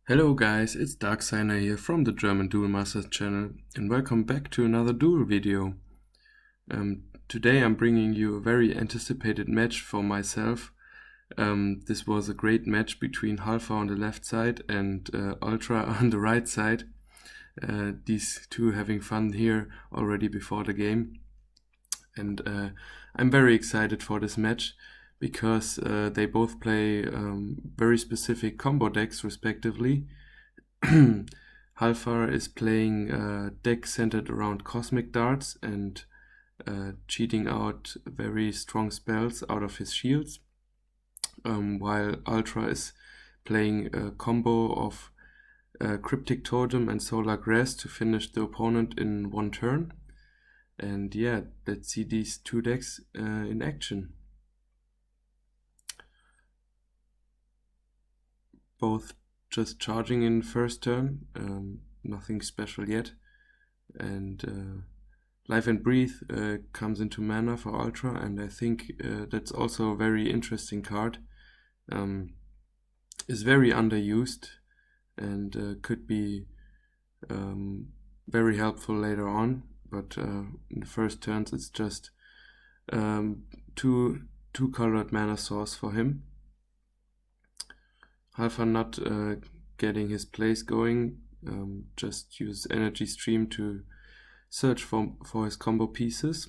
Hello guys, it's Darksigner here from the German Duel Masters channel and welcome back to another Duel video. Today I'm bringing you a very anticipated match for myself. This was a great match between Halfar on the left side and Ultra on the right side. These two having fun here already before the game. And I'm very excited for this match because they both play very specific combo decks respectively. Halfar is playing a deck centered around cosmic darts and cheating out very strong spells out of his shields, while Ultra is playing a combo of Cryptic Totem and Solar Grass to finish the opponent in one turn. And yeah, let's see these two decks in action. Both just charging in first turn, nothing special yet. And Life and Breathe comes into mana for Ultra, and I think that's also a very interesting card. Is very underused and could be very helpful later on, but in the first turns it's just two colored mana source for him. Halfar not getting his plays going, just use Energy Stream to search for his combo pieces,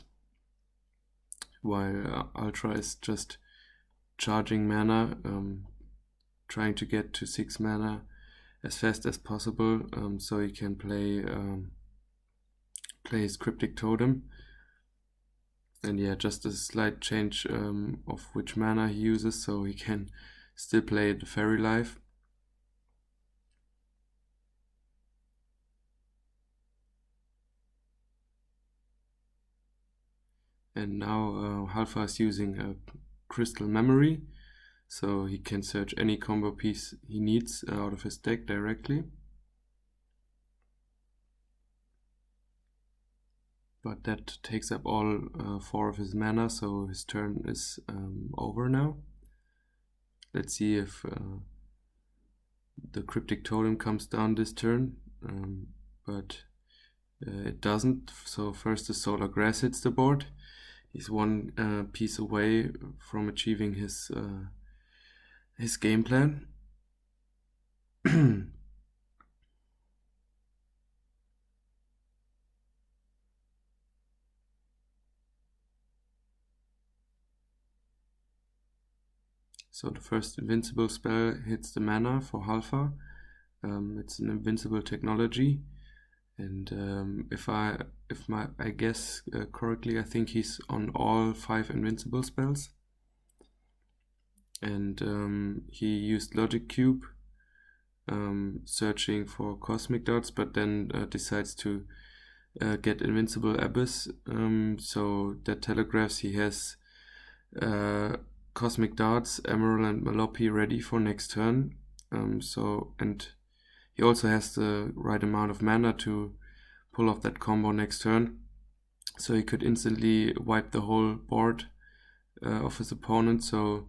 while Ultra is just charging mana, trying to get to 6 mana as fast as possible, so he can play his Cryptic Totem. And yeah, just a slight change of which mana he uses, so he can still play the Fairy Life. And now Halfar is using a Crystal Memory, so he can search any combo piece he needs out of his deck directly. But that takes up all 4 of his mana, so his turn is over now. Let's see if the Cryptic Totem comes down this turn, but it doesn't. So first the Solar Grass hits the board. He's one piece away from achieving his game plan. So the first invincible spell hits the mana for Halfar. It's an invincible technology, and if I guess correctly, I think he's on all 5 invincible spells. And he used Logic Cube, searching for cosmic darts, but then decides to get Invincible Abyss. So that telegraphs he has Cosmic Darts, Emerald and Melope ready for next turn. And he also has the right amount of mana to pull off that combo next turn. So he could instantly wipe the whole board of his opponent. So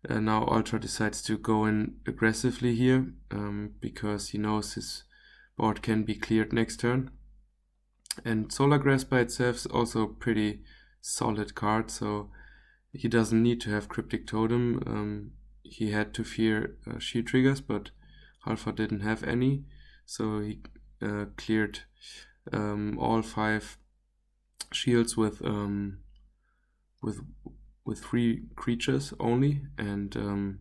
now Ultra decides to go in aggressively here, because he knows his board can be cleared next turn. And Solar Grass by itself is also a pretty solid card, so he doesn't need to have Cryptic Totem. He had to fear shield triggers, but Halfar didn't have any, so he cleared all 5 shields with 3 creatures only. And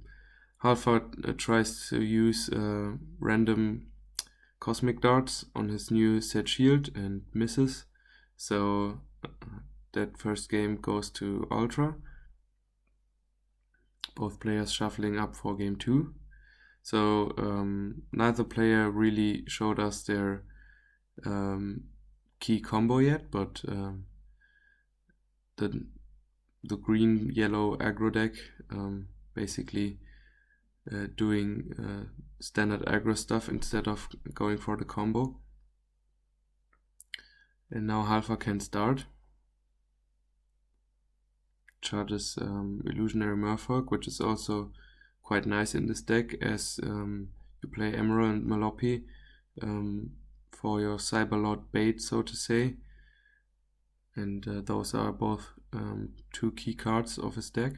Halfar tries to use random Cosmic Darts on his new set shield and misses, so that first game goes to Ultra. Both players shuffling up for game 2. So neither player really showed us their key combo yet, but the green-yellow aggro deck basically doing standard aggro stuff instead of going for the combo. And now Halfar can start. Charges Illusionary Merfolk, which is also quite nice in this deck, as you you play Emerald and Melopi for your Cyberlord bait, so to say. And those are both 2 key cards of his deck.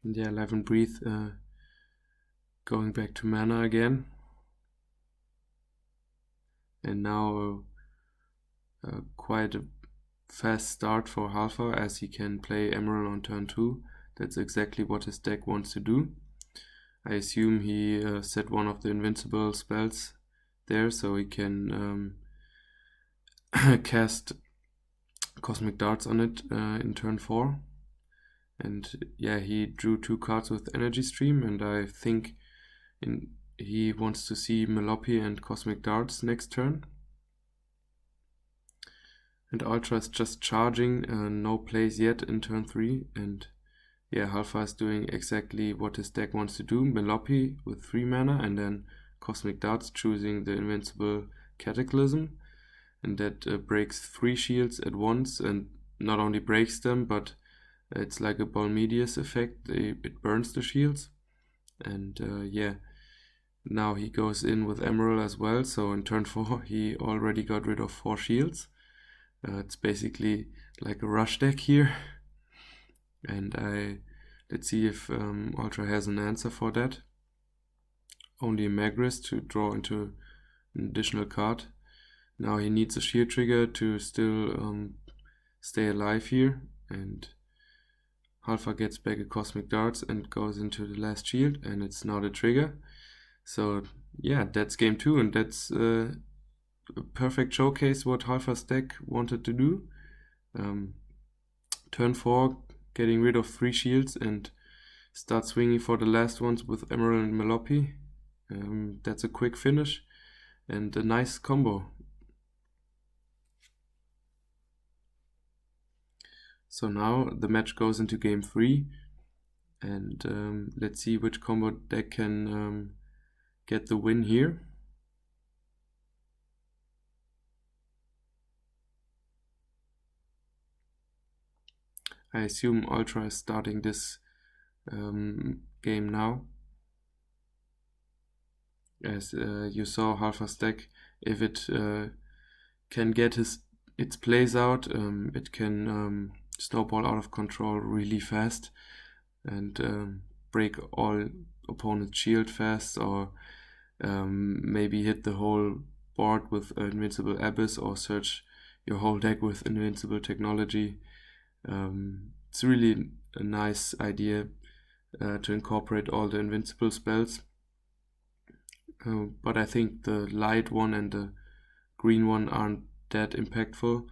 And yeah, 11 Breathe going back to mana again. And now quite a fast start for Halfar, as he can play Emerald on turn 2. That's exactly what his deck wants to do. I assume he set one of the invincible spells there, so he can cast Cosmic Darts on it in turn 4. And yeah, he drew 2 cards with Energy Stream, and I think he wants to see Melopi and Cosmic Darts next turn. And Ultra is just charging, no plays yet in turn 3, and yeah, Halfar is doing exactly what his deck wants to do. Melopi with 3 mana, and then Cosmic Darts choosing the invincible Cataclysm, and that breaks 3 shields at once, and not only breaks them, but it's like a Balmedius effect, it burns the shields. And yeah, now he goes in with Emerald as well, so in turn 4 he already got rid of 4 shields. It's basically like a rush deck here. And let's see if Ultra has an answer for that. Only a Magris to draw into an additional card. Now he needs a shield trigger to still stay alive here, and Halfar gets back a Cosmic Darts and goes into the last shield, and it's now the trigger. So yeah, that's game 2, and that's a perfect showcase what Halfar's deck wanted to do. Turn 4, getting rid of 3 shields and start swinging for the last ones with Emerald and Melopi. That's a quick finish and a nice combo. So now the match goes into game 3, and let's see which combo deck can get the win here. I assume Ultra is starting this game now. As you saw, Halfar's deck, if it can get its plays out, it can snowball out of control really fast and break all opponent's shield fast, or maybe hit the whole board with Invincible Abyss, or search your whole deck with Invincible Technology. It's really a nice idea to incorporate all the invincible spells. But I think the light one and the green one aren't that impactful,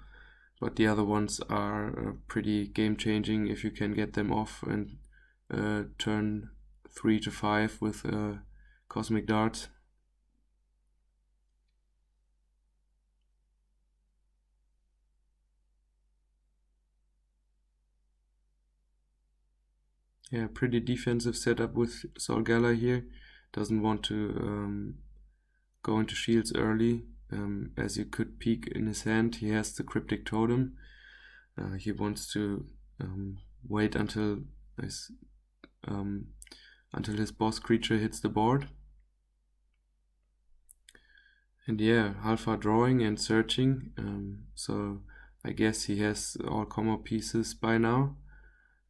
but the other ones are pretty game-changing if you can get them off and turn 3 to 5 with Cosmic Darts. Yeah, pretty defensive setup with Solgala here. Doesn't want to go into shields early. As you could peek in his hand, he has the Cryptic Totem. He wants to wait until his boss creature hits the board. And yeah, Halfar drawing and searching. So I guess he has all combo pieces by now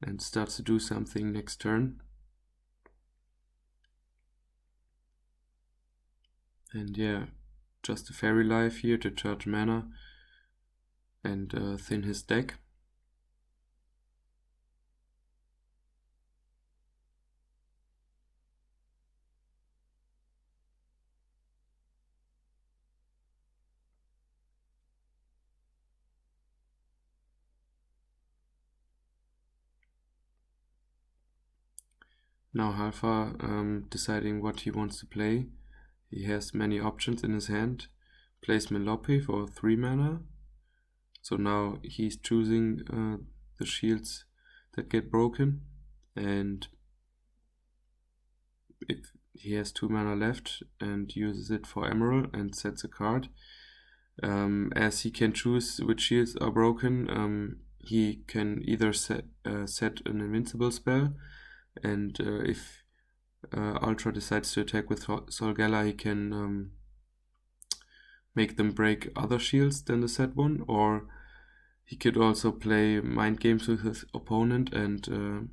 and starts to do something next turn. And yeah, just a Fairy Life here to charge mana and thin his deck. Now Halfar deciding what he wants to play. He has many options in his hand. Plays Melopi for 3 mana. So now he's choosing the shields that get broken. And if he has 2 mana left and uses it for Emerald and sets a card, as he can choose which shields are broken, he can either set an invincible spell, and if Ultra decides to attack with Solgala, he can make them break other shields than the set one, or he could also play mind games with his opponent, and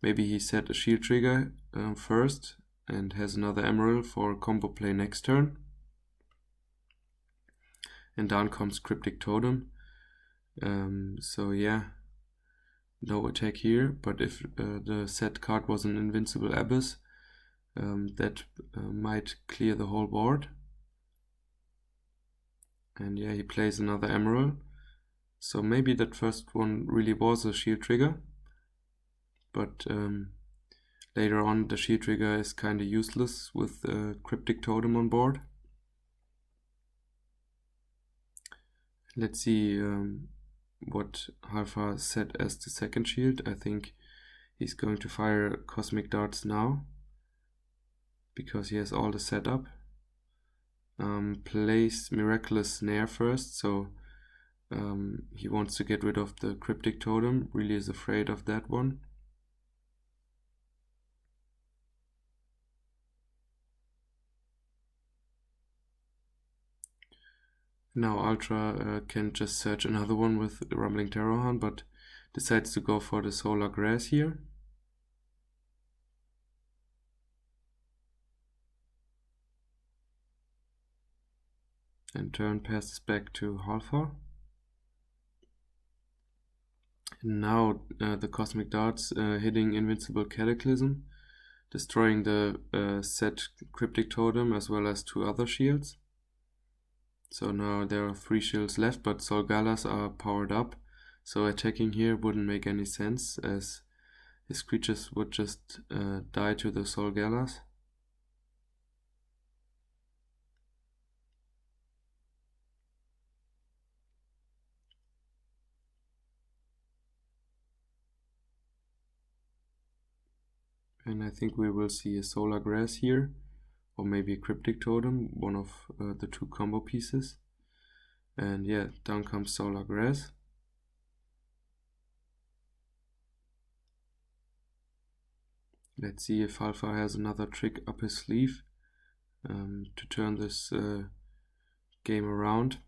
maybe he set a shield trigger first and has another emerald for combo play next turn. And down comes Cryptic Totem. So yeah, no attack here, but if the set card was an Invincible Abyss, that might clear the whole board. And yeah, he plays another emerald. So maybe that first one really was a shield trigger, but later on the shield trigger is kind of useless with Cryptic Totem on board. Let's see what Halfar set as the second shield. I think he's going to fire Cosmic Darts now, because he has all the setup. Plays Miraculous Snare first, so he wants to get rid of the Cryptic Totem, really is afraid of that one. Now Ultra can just search another one with Rumbling Terrorhound, but decides to go for the Solar Grass here. And turn passes back to Halfar. And now the Cosmic Darts hitting Invincible Cataclysm, destroying the set Cryptic Totem as well as 2 other shields. So now there are 3 shields left, but Solgalas are powered up, so attacking here wouldn't make any sense, as his creatures would just die to the Solgalas. And I think we will see a Solar Grass here, or maybe a Cryptic Totem, one of the 2 combo pieces. And yeah, down comes Solar Grass. Let's see if Halfar has another trick up his sleeve to turn this game around.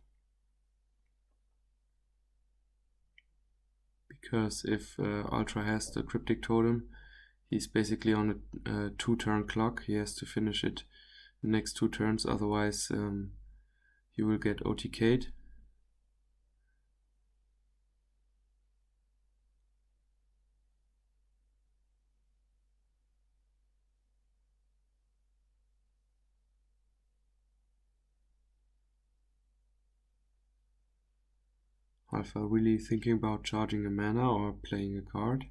Because if Ultra has the Cryptic Totem, he's basically on a 2-turn clock. He has to finish it the next 2 turns, otherwise he will get OTK'd. Halfar really thinking about charging a mana or playing a card.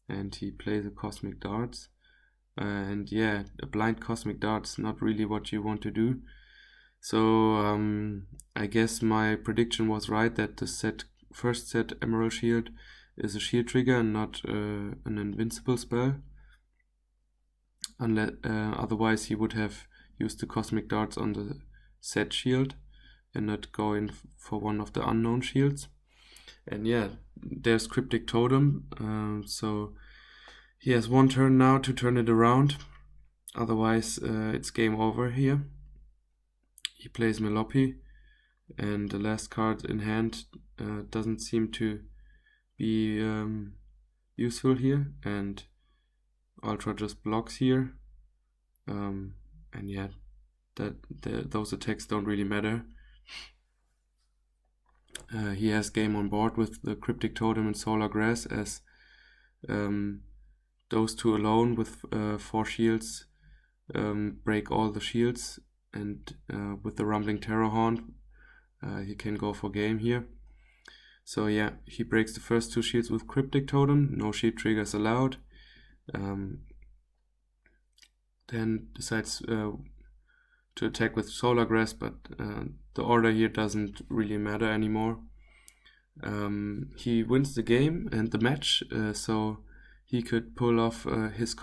And he plays a Cosmic Darts. And yeah, a blind Cosmic Darts, not really what you want to do. So I guess my prediction was right, that the first set Emerald Shield is a shield trigger and not an invincible spell. Otherwise he would have used the Cosmic Darts on the set shield and not go in for one of the unknown shields. And yeah, there's Cryptic Totem, so he has 1 turn now to turn it around, otherwise it's game over here. He plays Melopi, and the last card in hand doesn't seem to be useful here, and Ultra just blocks here, and yeah, those attacks don't really matter. He has game on board with the Cryptic Totem and Solar Grass, as those 2 alone with 4 shields break all the shields, and with the Rumbling Terrorhound he can go for game here. So yeah, he breaks the first 2 shields with Cryptic Totem, no shield triggers allowed. Then decides to attack with Solar Grass, but the order here doesn't really matter anymore. He wins the game and the match, so he could pull off his